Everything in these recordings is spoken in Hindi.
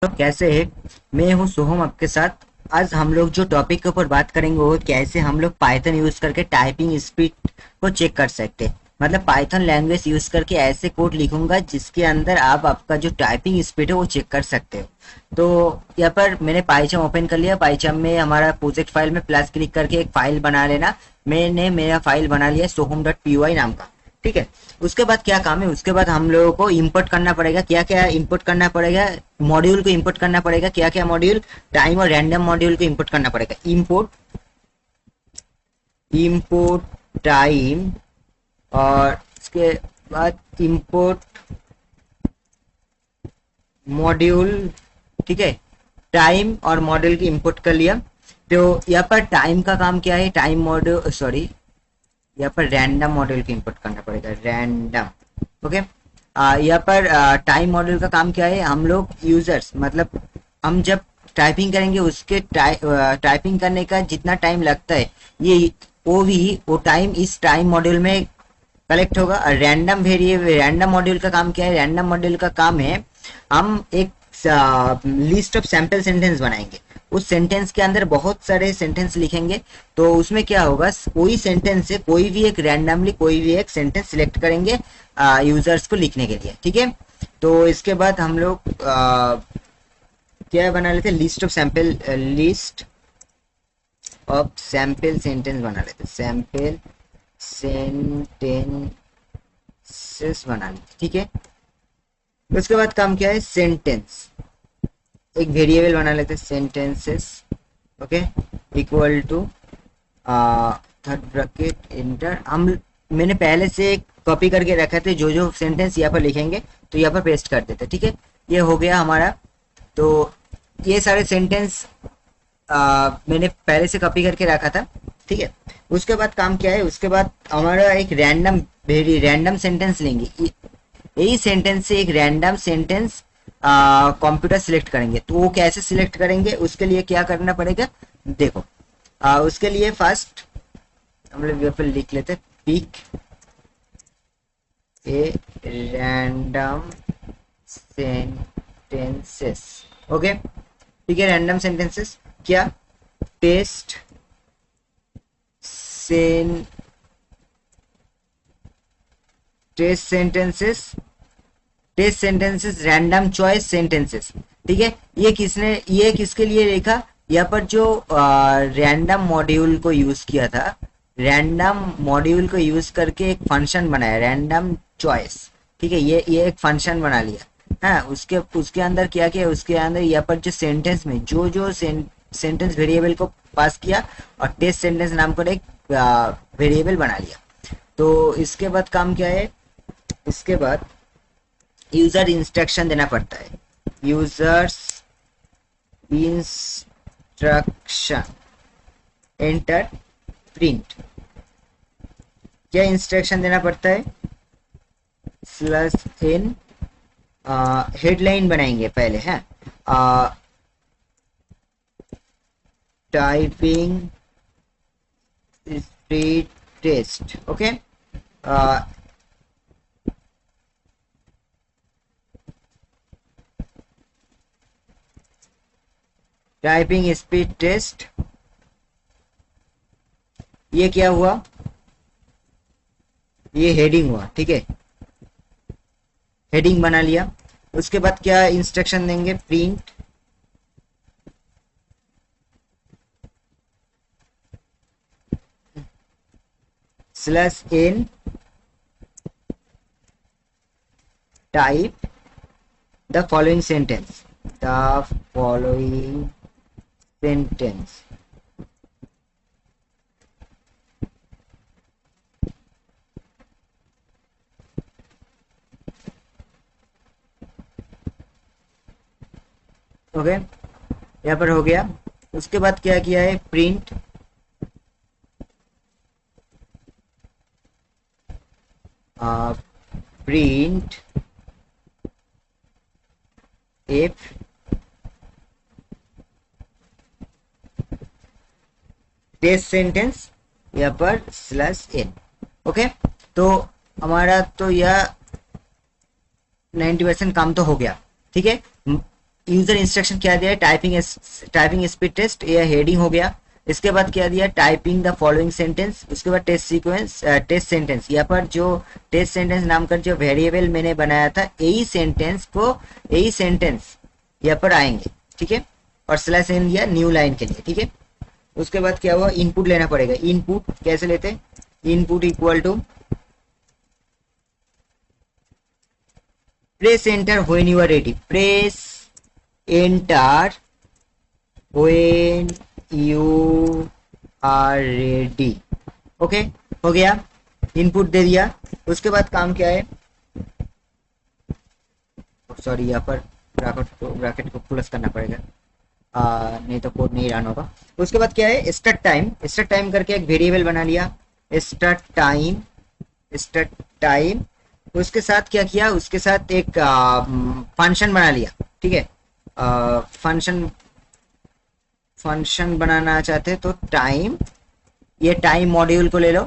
तो कैसे है। मैं हूँ सोहम आपके साथ। आज हम लोग जो टॉपिक के ऊपर बात करेंगे वो कैसे हम लोग पाइथन यूज करके टाइपिंग स्पीड को चेक कर सकते हैं। मतलब पाइथन लैंग्वेज यूज करके ऐसे कोड लिखूंगा जिसके अंदर आप आपका जो टाइपिंग स्पीड है वो चेक कर सकते हो। तो यहाँ पर मैंने पाइथन ओपन कर लिया। पाइथन में हमारा प्रोजेक्ट फाइल में प्लस क्लिक करके एक फाइल बना लेना। मैंने मेरा फाइल बना लिया sohum.py नाम का। ठीक है। उसके बाद क्या काम है, उसके बाद हम लोगों को इंपोर्ट करना पड़ेगा। क्या क्या इंपोर्ट करना पड़ेगा? मॉड्यूल को इंपोर्ट करना पड़ेगा। क्या क्या मॉड्यूल? टाइम और रैंडम मॉड्यूल को इंपोर्ट करना पड़ेगा। इंपोर्ट इंपोर्ट टाइम और उसके बाद इंपोर्ट मॉड्यूल। ठीक है। टाइम और मॉड्यूल की इंपोर्ट कर लिया। तो यहाँ पर टाइम का काम क्या है? टाइम मॉड्यूल, सॉरी, यहाँ पर रैंडम मॉड्यूल की इंपोर्ट करना पड़ेगा। रैंडम। ओके। यहाँ पर टाइम मॉड्यूल का काम क्या है? हम लोग यूजर्स, मतलब हम जब टाइपिंग करेंगे उसके टाइपिंग करने का जितना टाइम लगता है ये वो टाइम इस टाइम मॉड्यूल में कलेक्ट होगा। और रैंडम वेरिएबल, रैंडम मॉड्यूल का काम क्या है? रैंडम मॉड्यूल का काम है हम एक लिस्ट ऑफ सैंपल सेंटेंस बनाएंगे। उस सेंटेंस के अंदर बहुत सारे सेंटेंस लिखेंगे। तो उसमें क्या होगा, कोई सेंटेंस से कोई भी एक रैंडमली कोई भी एक सेंटेंस सिलेक्ट करेंगे यूजर्स को लिखने के लिए। ठीक है। तो इसके बाद हम लोग क्या बना लेते हैं? लिस्ट ऑफ सैंपल सेंटेंस बना लेते हैं। सैंपल सेंटेंसेस बना लेते। ठीक है। उसके बाद काम क्या है? सेंटेंस, एक वेरिएबल बना लेते हैं sentences. Okay. Equal to third bracket enter. हम मैंने पहले से कॉपी करके रखे थे, जो जो सेंटेंस यहाँ पर लिखेंगे तो यहाँ पर पेस्ट कर देते। ठीक है। ये हो गया हमारा। तो ये सारे सेंटेंस मैंने पहले से कॉपी करके रखा था। ठीक है। उसके बाद काम क्या है? उसके बाद हमारा एक रैंडम सेंटेंस लेंगे। यही सेंटेंस से एक रैंडम सेंटेंस कंप्यूटर सिलेक्ट करेंगे। तो वो कैसे सिलेक्ट करेंगे? उसके लिए क्या करना पड़ेगा देखो। उसके लिए फर्स्ट हम लोग यहाँ पर लिख लेते हैं pick a random sentences. Okay. ठीक है। रैंडम सेंटेंसेस क्या? Test sen test sentences test sentences random choice sentences. ठीक है। ये किसके लिए लिखा? यहाँ पर जो रैंडम मॉड्यूल को यूज किया था, रैंडम मॉड्यूल को यूज करके एक फंक्शन बनाया रैंडम चॉइस। ठीक है। ये एक फंक्शन बना लिया। हाँ, उसके उसके अंदर क्या किया? उसके अंदर यहाँ पर जो सेंटेंस में जो जो सेंटेंस वेरिएबल को पास किया और टेस्ट सेंटेंस नाम का एक वेरिएबल बना लिया। तो इसके बाद काम क्या है? इसके बाद यूजर इंस्ट्रक्शन देना पड़ता है। Users instruction enter print. क्या इंस्ट्रक्शन देना पड़ता है? स्लैश इन हेडलाइन बनाएंगे पहले है typing speed test. Okay. Typing speed test. ये क्या हुआ? ये हेडिंग हुआ। ठीक है। हेडिंग बना लिया। उसके बाद क्या इंस्ट्रक्शन देंगे? Print slash in type the following sentence. The following sentence. Okay. यहाँ पर हो गया। उसके बाद क्या किया है? Print print F test sentence यहाँ पर स्लैश एन। ओके। तो हमारा तो यह 90% काम तो हो गया। ठीक है। यूजर इंस्ट्रक्शन क्या दिया है, टाइपिंग स्पीड टेस्ट, ये हेडिंग हो गया। इसके बाद क्या दिया, टाइपिंग द फॉलोइंग सेंटेंस, उसके बाद टेस्ट सीक्वेंस, टेस्ट सेंटेंस। यहाँ पर जो टेस्ट सेंटेंस नाम कर जो वेरिएबल मैंने बनाया था, यही सेंटेंस यहाँ पर आएंगे, ठीक है। और स्लैश एन दिया न्यू लाइन के लिए, ठीक है। उसके बाद क्या हुआ, इनपुट लेना पड़ेगा। इनपुट कैसे लेते, input equal to press enter when you are ready, press enter when you are ready. Okay, हो गया, इनपुट दे दिया। उसके बाद काम क्या है, सॉरी यहाँ पर ब्रैकेट को प्लस करना पड़ेगा, नहीं तो कोड नहीं रन होगा। उसके बाद क्या है, स्टार्ट टाइम करके एक वेरिएबल बना लिया, स्टार्ट टाइम। उसके साथ क्या किया, उसके साथ एक फंक्शन बना लिया, ठीक है। फंक्शन बनाना चाहते तो टाइम, ये टाइम मॉड्यूल को ले लो,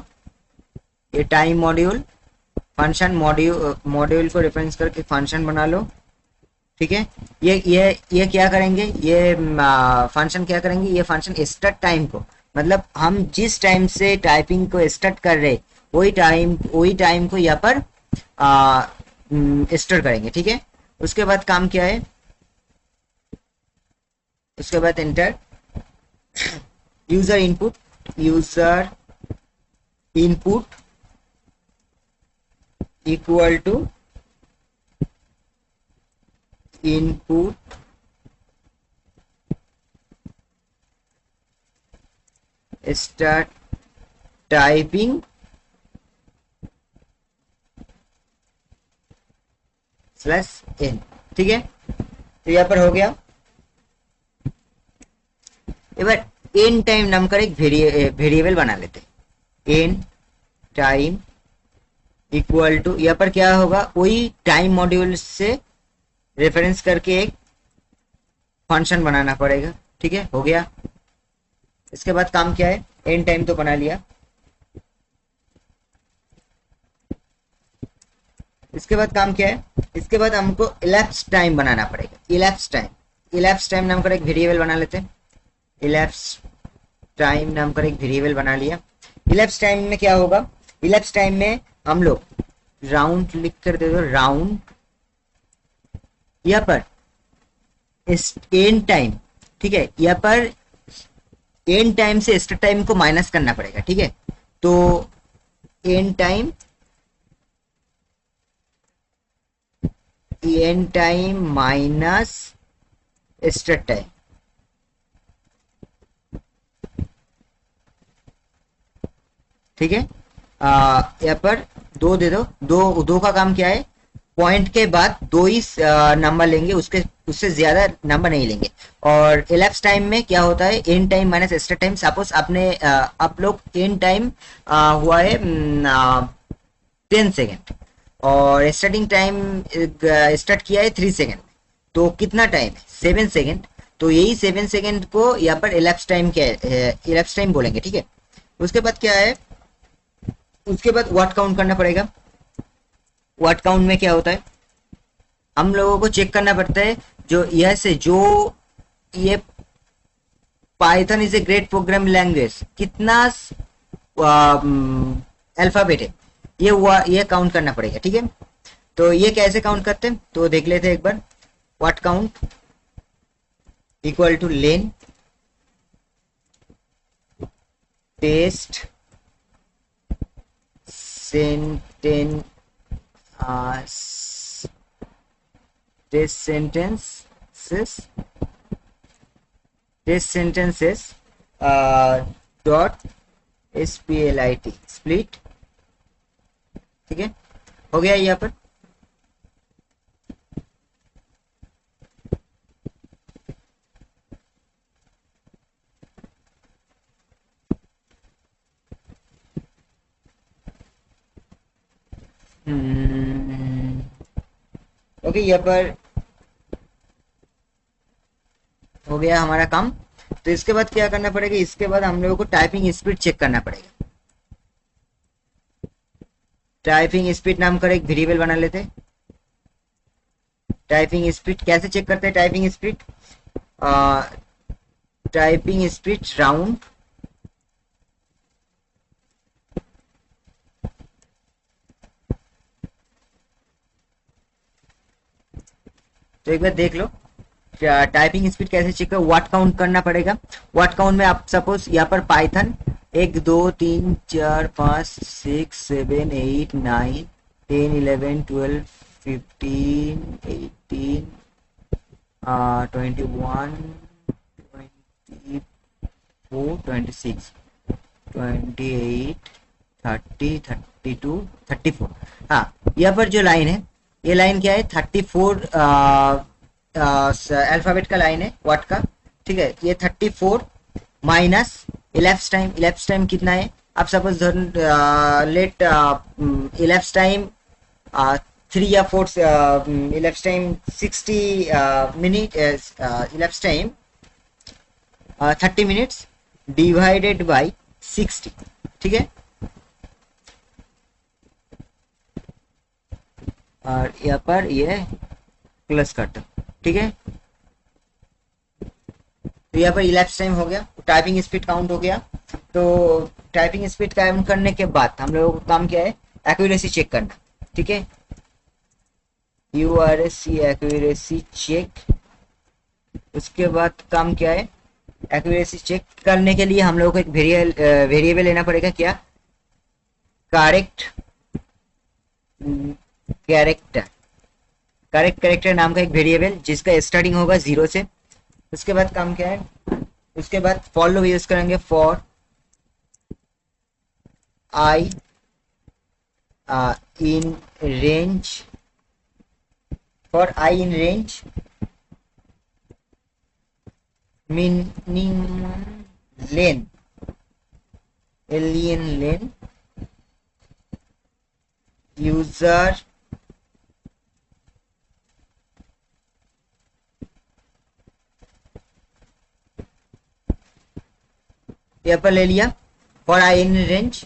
ये टाइम मॉड्यूल फंक्शन मॉड्यूल को रेफरेंस करके फंक्शन बना लो, ठीक है। ये क्या करेंगे, ये फंक्शन क्या करेंगे, ये फंक्शन स्टार्ट टाइम को, मतलब हम जिस टाइम से टाइपिंग को स्टार्ट कर रहे वही टाइम को यहाँ पर स्टोर करेंगे, ठीक है। उसके बाद काम क्या है, उसके बाद enter user input equal to input start typing slash N, ठीक है। तो यहाँ पर हो गया। एबार एन टाइम नाम का एक वेरिएबल बना लेते, एन टाइम इक्वल टू, यहाँ पर क्या होगा, वही टाइम मॉड्यूल से रेफरेंस करके एक फंक्शन बनाना पड़ेगा, ठीक है। हो गया। इसके बाद काम क्या है, एन टाइम तो बना लिया। इसके बाद काम क्या है, इसके बाद हमको इलैप्स टाइम बनाना पड़ेगा, इलैप्स टाइम नाम का एक वेरिएबल बना लेते हैं, इलैप्स टाइम नाम का एक वेरिएबल बना लिया। इलैप्स टाइम में क्या होगा, इलैप्स टाइम में हम लोग राउंड लिख कर दे दो, राउंड, यहाँ पर एन टाइम, ठीक है। यहाँ पर एन टाइम से स्टार्ट टाइम को माइनस करना पड़ेगा, ठीक है। तो end time minus start time, ठीक है। यहाँ पर दो दे दो, दो का काम क्या है, पॉइंट के बाद दो ही नंबर लेंगे, उससे ज्यादा नंबर नहीं लेंगे। और इलैप्स टाइम में क्या होता है, end time minus start time. Suppose आपने आप लोग एन टाइम हुआ है 10 सेकेंड और स्टार्टिंग टाइम स्टार्ट किया है 3 सेकेंड, तो कितना टाइम है, 7 सेकेंड। तो यही 7 सेकेंड को यहाँ पर इलैप्स टाइम क्या है, इलैप्स टाइम बोलेंगे, ठीक है। उसके बाद क्या है, उसके बाद वर्ड काउंट करना पड़ेगा। वर्ड काउंट में क्या होता है, हम लोगों को चेक करना पड़ता है जो ये Python is a great programme language, कितना अल्फाबेट है, ये काउंट करना पड़ेगा, ठीक है। तो ये कैसे काउंट करते हैं, तो देख लेते हैं एक बार। Word count equal to len test sentences dot split, split, ठीक है। हो गया यहाँ पर। ओके, यहाँ पर हो गया हमारा काम। तो इसके बाद क्या करना पड़ेगा, इसके बाद हम लोगों को टाइपिंग स्पीड चेक करना पड़ेगा। टाइपिंग स्पीड नाम का एक वेरिएबल बना लेते, टाइपिंग स्पीड कैसे चेक करते हैं? Typing speed, typing speed round तो एक बार देख लो टाइपिंग स्पीड कैसे चेक करो। वर्ड काउंट करना पड़ेगा। वर्ड काउंट में आप सपोज यहाँ पर पाइथन 1 2 3 4 5 6 7 8 9 10 11 12 15 18 21 24 26 28 30 32 34। हाँ, यहाँ पर जो लाइन है ये लाइन क्या है? 34 अल्फाबेट का लाइन है वर्ड का। ठीक है, ये 34 minus ellipse time. Ellipse time कितना है? आप सपोज लेट इलेप्स टाइम 3 या 4, ellipse time 60 minute, ellipse time 30 minutes divided by 60। ठीक है, और यहाँ पर ये प्लस कट। ठीक है, तो यहाँ पर इलेप्स टाइम हो गया, टाइपिंग स्पीड काउंट हो गया। तो टाइपिंग स्पीड काउंट करने के बाद हम लोगों का काम क्या है? एक्यूरेसी चेक करना। ठीक है, यूआरएससी एक्यूरेसी चेक। उसके बाद काम क्या है? एक्यूरेसी चेक करने के लिए हम लोगों को एक वेरिएबल लेना पड़ेगा। क्या? Correct character. करेक्ट कैरेक्टर नाम का एक वेरिएबल जिसका स्टार्टिंग होगा 0 से। उसके बाद काम क्या है? उसके बाद फॉर लूप यूज करेंगे। For I in range, for I in range minimum lane, alien lane user यहाँ पर ले लिया फॉर आई इन रेंज।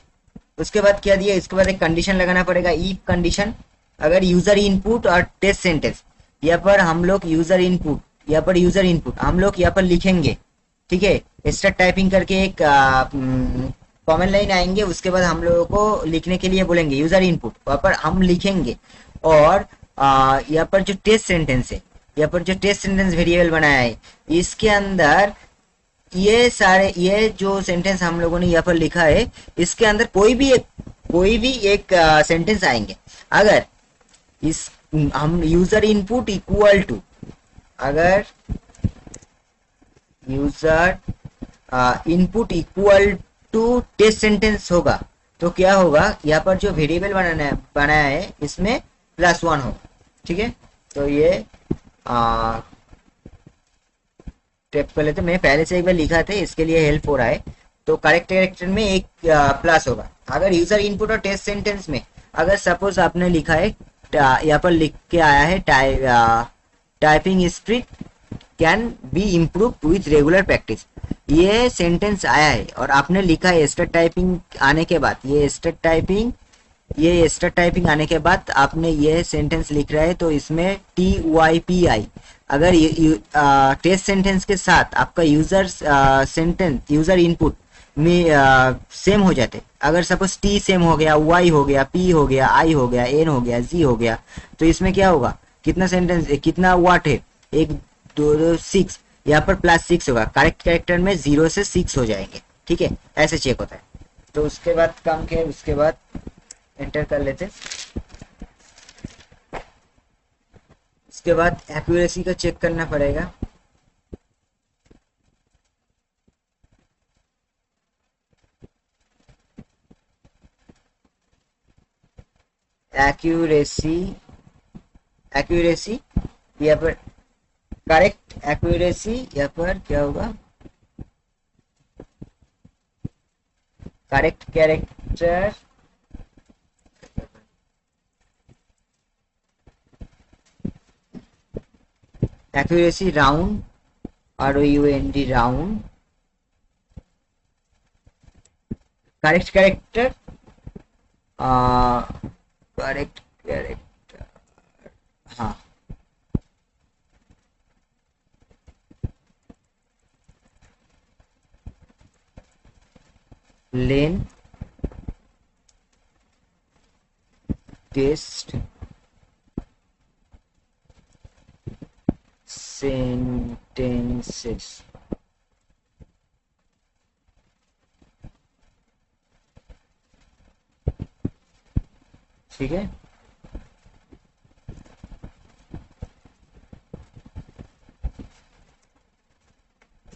उसके बाद क्या दिया? इसके बाद एक कंडीशन लगाना पड़ेगा, इफ कंडीशन। अगर यूजर इनपुट और टेस्ट सेंटेंस, यहाँ पर हम लोग यूजर इनपुट, यहाँ पर यूजर इनपुट हम लोग यहाँ पर लिखेंगे। ठीक है, स्टार्ट टाइपिंग करके एक कॉमन लाइन आएंगे। उसके बाद हम लोगों को लिखने के लिए बोलेंगे यूजर इनपुट, वहाँ पर हम लिखेंगे। और यहाँ पर जो टेस्ट सेंटेंस है, यहाँ पर जो टेस्ट सेंटेंस वेरिएबल बनाया है, इसके अंदर ये जो सेंटेंस हम लोगों ने यहाँ पर लिखा है, इसके अंदर कोई भी एक सेंटेंस आएंगे। अगर इस हम यूजर इनपुट इक्वल टू, अगर user input equal to test sentence होगा तो क्या होगा? यहाँ पर जो वेरिएबल बनाया है इसमें +1 होगा। ठीक है, तो ये स्टेप कर लेते। मैंने पहले से एक बार लिखा था, इसके लिए हेल्प हो रहा है। तो करेक्ट कैरेक्टर में एक प्लस होगा। अगर यूजर इनपुट और टेस्ट सेंटेंस में अगर सपोज आपने लिखा है, यहाँ पर लिख के आया है typing speed can be improve with regular practice, ये सेंटेंस आया है और आपने लिखा है स्टार्ट टाइपिंग आने के बाद, ये स्टार्ट टाइपिंग आने के बाद आपने ये सेंटेंस लिख रहा है, तो इसमें TYPI अगर टेस्ट सेंटेंस के साथ आपका यूजर इनपुट में सेम हो जाते, अगर सपोज T सेम हो गया, Y हो गया, P हो गया, I हो गया, N हो गया, Z हो गया, तो इसमें क्या होगा? कितना सेंटेंस, कितना वाट है? 1 2 6, यहाँ पर +6 होगा। करेक्ट कैरेक्टर में 0 से 6 हो जाएंगे। ठीक है, ऐसे चेक होता है। तो उसके बाद काम क्या है? उसके बाद एंटर कर लेते। उसके बाद एक्यूरेसी का चेक करना पड़ेगा। एक्यूरेसी यहाँ पर करेक्ट एक्यूरेसी, यहाँ पर क्या होगा? Correct character accuracy round, ROUND round, correct character correct character, हाँ लेन टेस्ट सेंटेंसेस। ठीक है,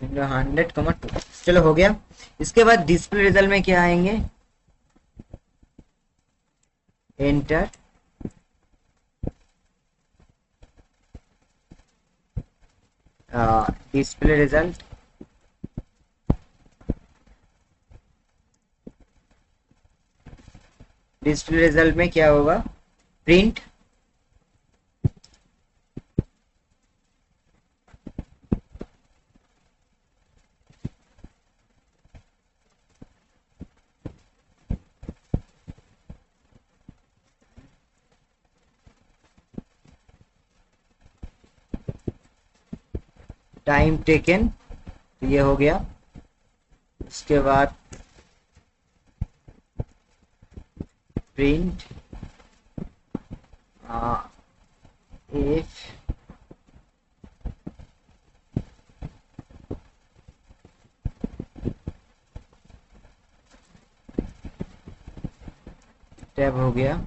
इंटू 100, चलो हो गया। इसके बाद डिस्प्ले रिजल्ट में क्या आएंगे, enter display result, display result में क्या होगा, प्रिंट टाइम टेकन, ये हो गया। उसके बाद प्रिंट इफ टैब हो गया।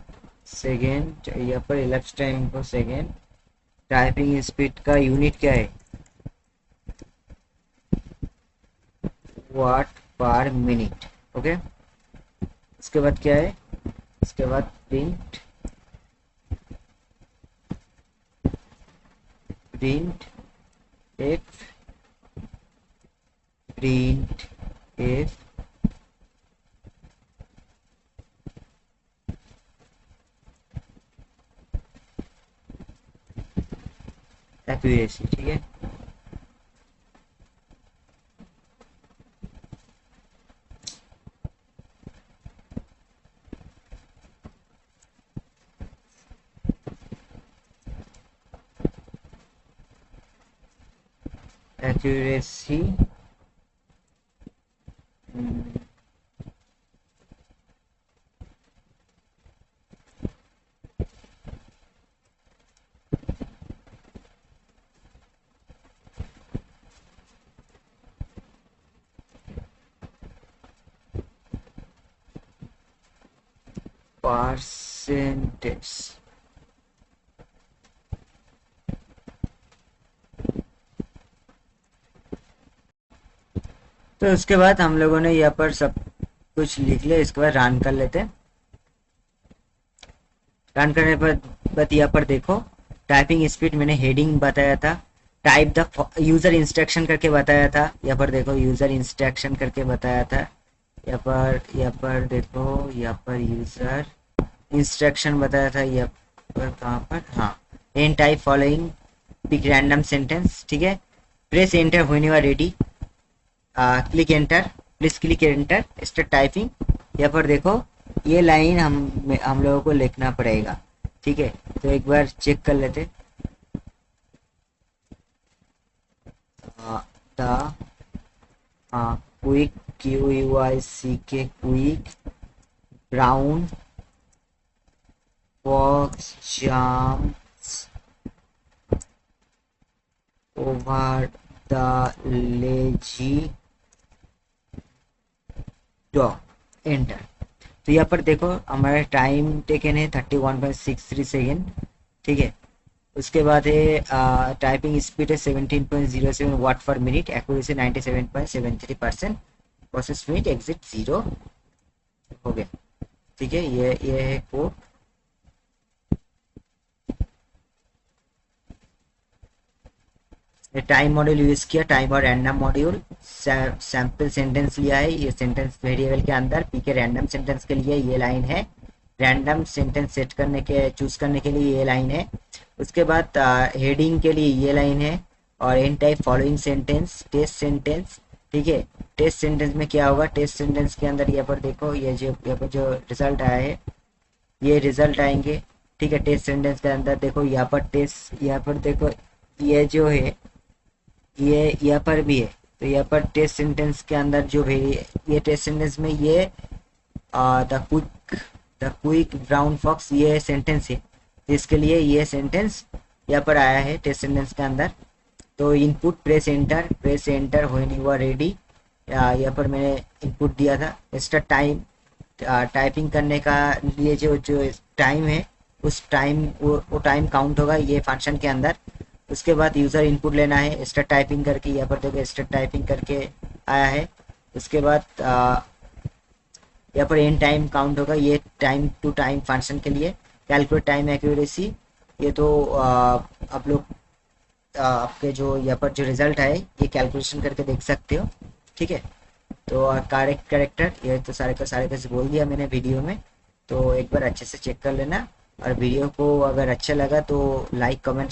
सेकेंड यहाँ पर इलेक्ट्स टाइम को सेकेंड, टाइपिंग स्पीड का यूनिट क्या है, वाट पर मिनट। ओके, उसके बाद क्या है, उसके बाद print print F print F accuracy. ठीक है, एक्यूरेसी परसेंटेज। तो उसके बाद हम लोगों ने यहाँ पर सब कुछ लिख लिया। इसके बाद रन कर लेते हैं। रन करने पर बाद यहाँ पर देखो टाइपिंग स्पीड मैंने हेडिंग बताया था, टाइप द यूजर इंस्ट्रक्शन करके बताया था। यहाँ पर देखो यूजर इंस्ट्रक्शन करके बताया था। यहाँ पर देखो, यहाँ पर यूजर इंस्ट्रक्शन बताया था। यहाँ पर कहाँ पर, हाँ, and type following pick random sentence. ठीक है, press enter when you are ready, click enter, please click enter, start typing. यहाँ पर देखो ये लाइन हम लोगों को लिखना पड़ेगा। ठीक है, तो एक बार चेक कर लेते। Quick, QUICK, quick, brown fox jumps over the lazy dog, enter. तो यहाँ पर देखो हमारा टाइम टेकन है 31.63 सेकेंड। ठीक है, उसके बाद है टाइपिंग स्पीड है 17.07 वाट पर minute, accuracy 97.73%, process minute, exit 0 हो गया। ठीक है, ये है कोड। टाइम मॉड्यूल यूज किया, टाइम और रैंडम मॉड्यूल, सैंपल सेंटेंस लिया है। ये सेंटेंस वेरिएबल के अंदर पीके रैंडम सेंटेंस के लिए ये लाइन है, रैंडम सेंटेंस सेट करने के चूज करने के लिए ये लाइन है। उसके बाद हेडिंग के लिए ये लाइन है, और and type following sentence, test sentence. ठीक है, टेस्ट सेंटेंस में क्या होगा, टेस्ट सेंटेंस के अंदर यहाँ पर देखो ये जो यहाँ पर जो रिजल्ट आया है ये रिजल्ट आएंगे। ठीक है, टेस्ट सेंटेंस के अंदर देखो यहाँ पर टेस्ट, यहाँ पर देखो ये जो है ये यहाँ पर भी है, तो यहाँ पर टेस्ट सेंटेंस के अंदर जो ये टेस्ट सेंटेंस में ये द क्विक ब्राउन फॉक्स ये सेंटेंस है, जिसके लिए ये सेंटेंस यहाँ पर आया है टेस्ट सेंटेंस के अंदर। तो input press enter when you are ready, यहाँ पर मैंने इनपुट दिया था। स्टार्ट टाइम, टाइपिंग करने का लिए जो टाइम है उस टाइम वो टाइम काउंट होगा ये फंक्शन के अंदर। उसके बाद यूज़र इनपुट लेना है स्टार्ट टाइपिंग करके, यहाँ पर देखो स्टार्ट टाइपिंग करके आया है। उसके बाद यहाँ पर एंड टाइम काउंट होगा, ये टाइम टू टाइम फंक्शन के लिए। कैलकुलेट टाइम एक्यूरेसी, ये तो आप लोग आपके जो यहाँ पर जो रिजल्ट है ये कैलकुलेशन करके देख सकते हो, ठीक है। तो करेक्ट कैरेक्टर, ये तो सारे का सारे कैसे बोल दिया मैंने वीडियो में, तो एक बार अच्छे से चेक कर लेना। और वीडियो को अगर अच्छा लगा तो लाइक कमेंट